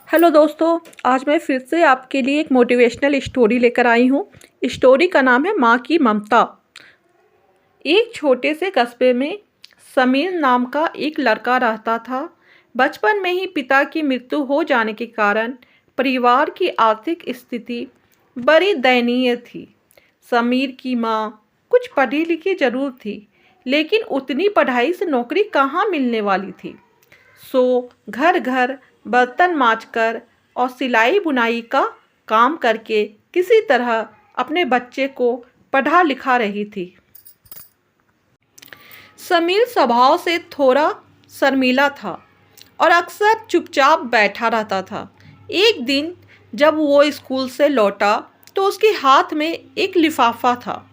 Hello दोस्तों, आज मैं फिर से आपके लिए एक मोटिवेशनल स्टोरी लेकर आई हूँ। स्टोरी का नाम है माँ की ममता। एक छोटे से कस्बे में समीर नाम का एक लड़का रहता था। बचपन में ही पिता की मृत्यु हो जाने के कारण परिवार की आर्थिक स्थिति बड़ी दयनीय थी। समीर की माँ कुछ पढ़ी लिखी जरूर थी, लेकिन उतनी पढ़ाई से नौकरी कहाँ मिलने वाली थी। सो घर घर बर्तन मांजकर और सिलाई बुनाई का काम करके किसी तरह अपने बच्चे को पढ़ा लिखा रही थी। समीर स्वभाव से थोड़ा शर्मीला था और अक्सर चुपचाप बैठा रहता था। एक दिन जब वो स्कूल से लौटा तो उसके हाथ में एक लिफाफा था।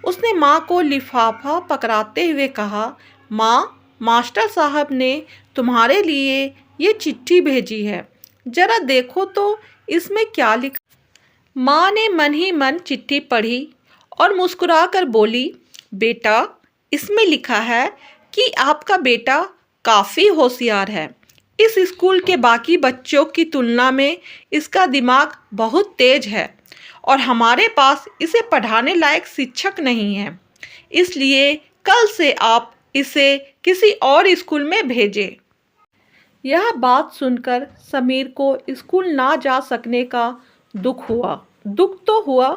उसने माँ को लिफाफा पकड़ाते हुए कहा, माँ, मास्टर साहब ने तुम्हारे लिए ये चिट्ठी भेजी है, जरा देखो तो इसमें क्या लिखा। माँ ने मन ही मन चिट्ठी पढ़ी और मुस्कुराकर बोली, बेटा, इसमें लिखा है कि आपका बेटा काफ़ी होशियार है। इस स्कूल के बाकी बच्चों की तुलना में इसका दिमाग बहुत तेज है और हमारे पास इसे पढ़ाने लायक शिक्षक नहीं है, इसलिए कल से आप इसे किसी और स्कूल में भेजें। यह बात सुनकर समीर को स्कूल ना जा सकने का दुख हुआ। दुख तो हुआ,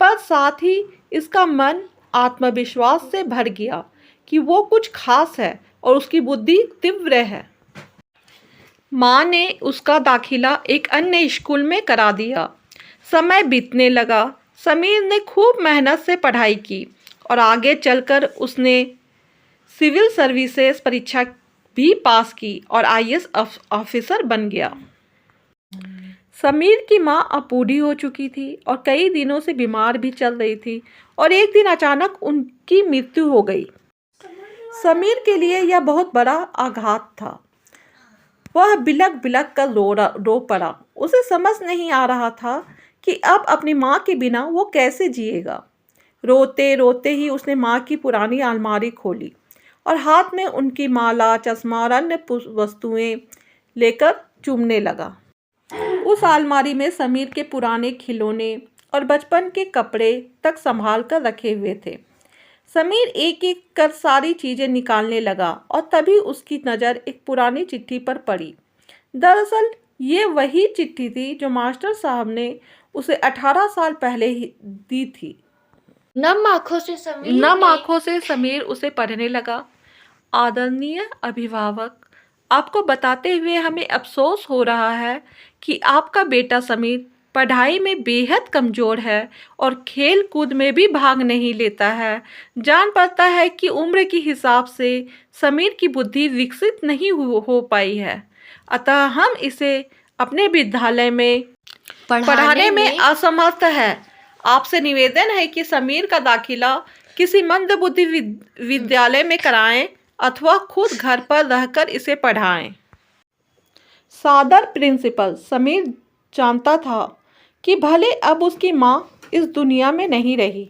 पर साथ ही इसका मन आत्मविश्वास से भर गया कि वो कुछ खास है और उसकी बुद्धि तीव्र है। माँ ने उसका दाखिला एक अन्य स्कूल में करा दिया। समय बीतने लगा। समीर ने खूब मेहनत से पढ़ाई की और आगे चलकर उसने सिविल सर्विसेज परीक्षा भी पास की और आईएएस ऑफिसर बन गया। समीर की माँ अब बूढ़ी हो चुकी थी और कई दिनों से बीमार भी चल रही थी और एक दिन अचानक उनकी मृत्यु हो गई। समीर के लिए यह बहुत बड़ा आघात था। वह बिलख बिलख कर रो पड़ा। उसे समझ नहीं आ रहा था कि अब अपनी माँ के बिना वो कैसे जिएगा। रोते रोते ही उसने माँ की पुरानी अलमारी खोली और हाथ में उनकी माला, चश्मा और अन्य वस्तुएं लेकर चूमने लगा। उस अलमारी में समीर के पुराने खिलौने और बचपन के कपड़े तक संभाल कर रखे हुए थे। समीर एक एक कर सारी चीज़ें निकालने लगा और तभी उसकी नज़र एक पुरानी चिट्ठी पर पड़ी। दरअसल ये वही चिट्ठी थी जो मास्टर साहब ने उसे 18 साल पहले ही दी थी। नम आंखों से समीर उसे पढ़ने लगा। आदरणीय अभिभावक, आपको बताते हुए हमें अफसोस हो रहा है कि आपका बेटा समीर पढ़ाई में बेहद कमज़ोर है और खेल कूद में भी भाग नहीं लेता है। जान पड़ता है कि उम्र के हिसाब से समीर की बुद्धि विकसित नहीं हो पाई है, अतः हम इसे अपने विद्यालय में पढ़ाने में असमर्थ है। आपसे निवेदन है कि समीर का दाखिला किसी मंदबुद्धि विद्यालय में कराएं अथवा खुद घर पर रहकर इसे पढ़ाएं। सादर प्रिंसिपल। समीर जानता था कि भले अब उसकी माँ इस दुनिया में नहीं रही,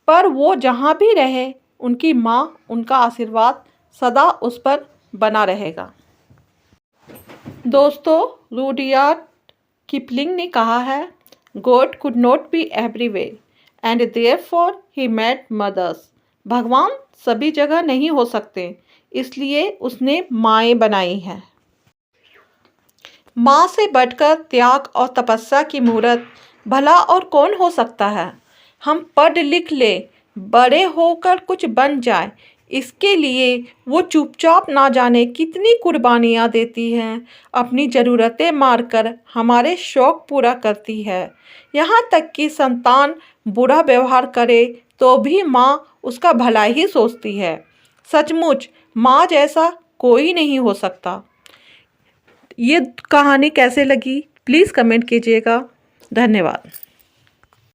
पर वो जहाँ भी रहे उनकी माँ, उनका आशीर्वाद सदा उस पर बना रहेगा। दोस्तों, रुडयार्ड किपलिंग ने कहा है, God could not be everywhere and therefore he made mothers. भगवान सभी जगह नहीं हो सकते, इसलिए उसने माएँ बनाई हैं। माँ से बढ़कर त्याग और तपस्या की मूर्त भला और कौन हो सकता है। हम पढ़ लिख ले, बड़े होकर कुछ बन जाए, इसके लिए वो चुपचाप ना जाने कितनी कुर्बानियाँ देती हैं। अपनी ज़रूरतें मारकर हमारे शौक़ पूरा करती है। यहाँ तक कि संतान बुरा व्यवहार करे तो भी माँ उसका भला ही सोचती है। सचमुच माँ जैसा कोई नहीं हो सकता। ये कहानी कैसे लगी प्लीज़ कमेंट कीजिएगा। धन्यवाद।